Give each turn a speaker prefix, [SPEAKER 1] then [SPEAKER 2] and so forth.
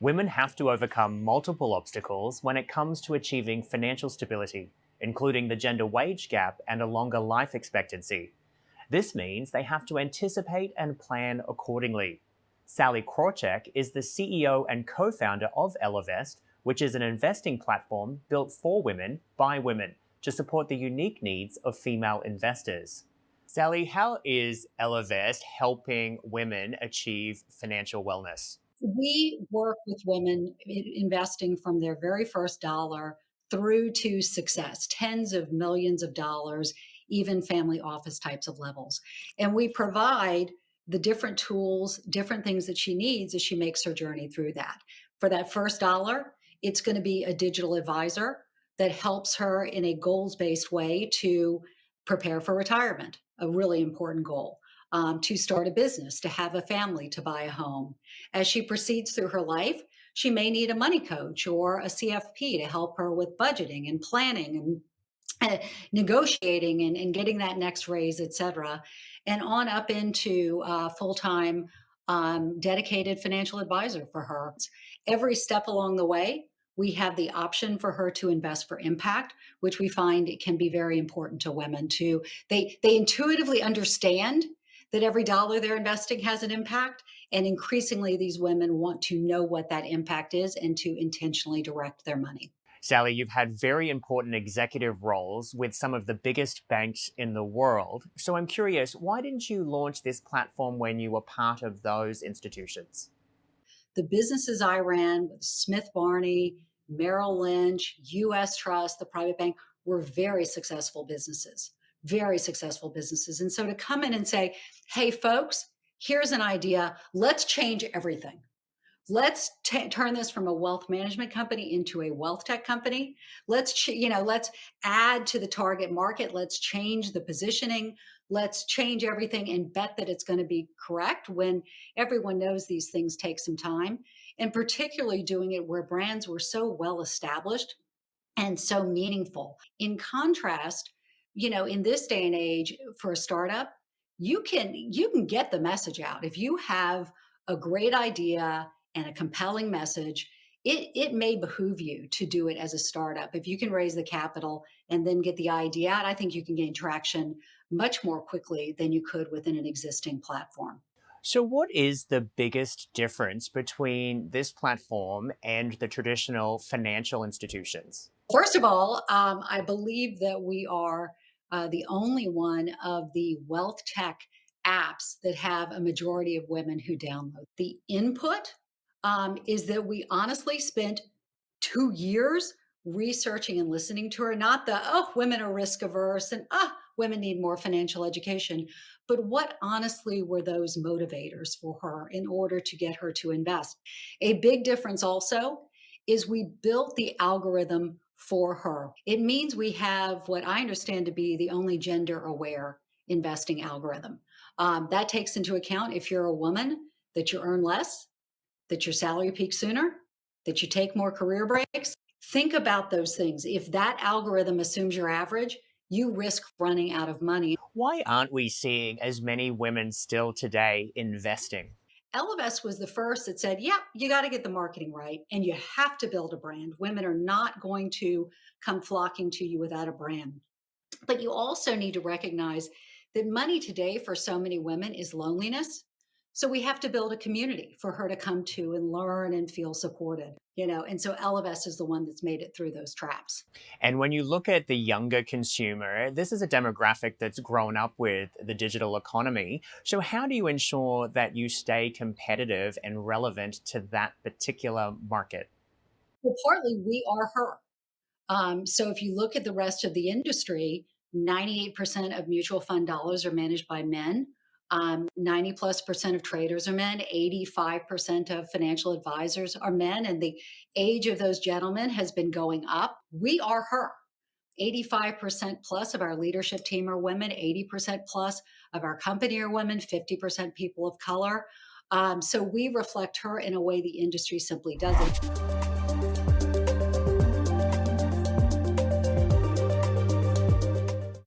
[SPEAKER 1] Women have to overcome multiple obstacles when it comes to achieving financial stability, including the gender wage gap and a longer life expectancy. This means they have to anticipate and plan accordingly. Sallie Krawcheck is the CEO and co-founder of Ellevest, which is an investing platform built for women by women to support the unique needs of female investors. Sallie, how is Ellevest helping women achieve financial wellness?
[SPEAKER 2] We work with women investing from their very first dollar through to success, tens of millions of dollars, even family office types of levels. And we provide the different tools, different things that she needs as she makes her journey through that. For that first dollar, it's going to be a digital advisor that helps her in a goals based way to prepare for retirement, a really important goal. To start a business, to have a family, to buy a home. As she proceeds through her life, she may need a money coach or a CFP to help her with budgeting and planning and negotiating and getting that next raise, et cetera, and on up into full-time dedicated financial advisor for her. Every step along the way, we have the option for her to invest for impact, which we find it can be very important to women too. They intuitively understand that every dollar they're investing has an impact. And increasingly, these women want to know what that impact is and to intentionally direct their money.
[SPEAKER 1] Sallie, you've had very important executive roles with some of the biggest banks in the world. So I'm curious, why didn't you launch this platform when you were part of those institutions?
[SPEAKER 2] The businesses I ran with Smith Barney, Merrill Lynch, US Trust, the private bank, were very successful businesses, very successful businesses. And so to come in and say, hey, folks, here's an idea. Let's change everything. Let's turn this from a wealth management company into a wealth tech company. Let's add to the target market. Let's change the positioning. Let's change everything and bet that it's going to be correct when everyone knows these things take some time. And particularly doing it where brands were so well established and so meaningful. In contrast, in this day and age for a startup, you can get the message out. If you have a great idea and a compelling message, it may behoove you to do it as a startup. If you can raise the capital and then get the idea out, I think you can gain traction much more quickly than you could within an existing platform.
[SPEAKER 1] So, what is the biggest difference between this platform and the traditional financial institutions?
[SPEAKER 2] First of all, I believe that we are the only one of the wealth tech apps that have a majority of women who download. The input is that we honestly spent 2 years researching and listening to her, not the, oh, women are risk averse and, women need more financial education. But what honestly were those motivators for her in order to get her to invest? A big difference also is we built the algorithm for her. It means we have what I understand to be the only gender aware investing algorithm. That takes into account if you're a woman, that you earn less, that your salary peaks sooner, that you take more career breaks. Think about those things. If that algorithm assumes you're average, you risk running out of money.
[SPEAKER 1] Why aren't we seeing as many women still today investing?
[SPEAKER 2] Ellevest was the first that said, yeah, you got to get the marketing right and you have to build a brand. Women are not going to come flocking to you without a brand. But you also need to recognize that money today for so many women is loneliness. So we have to build a community for her to come to and learn and feel supported, and so Ellevest is the one that's made it through those traps.
[SPEAKER 1] And when you look at the younger consumer, this is a demographic that's grown up with the digital economy. So how do you ensure that you stay competitive and relevant to that particular market?
[SPEAKER 2] Well, partly we are her. So if you look at the rest of the industry, 98% of mutual fund dollars are managed by men. 90 plus percent of traders are men, 85% of financial advisors are men, and the age of those gentlemen has been going up. We are her. 85% plus of our leadership team are women, 80% plus of our company are women, 50% people of color. So we reflect her in a way the industry simply doesn't.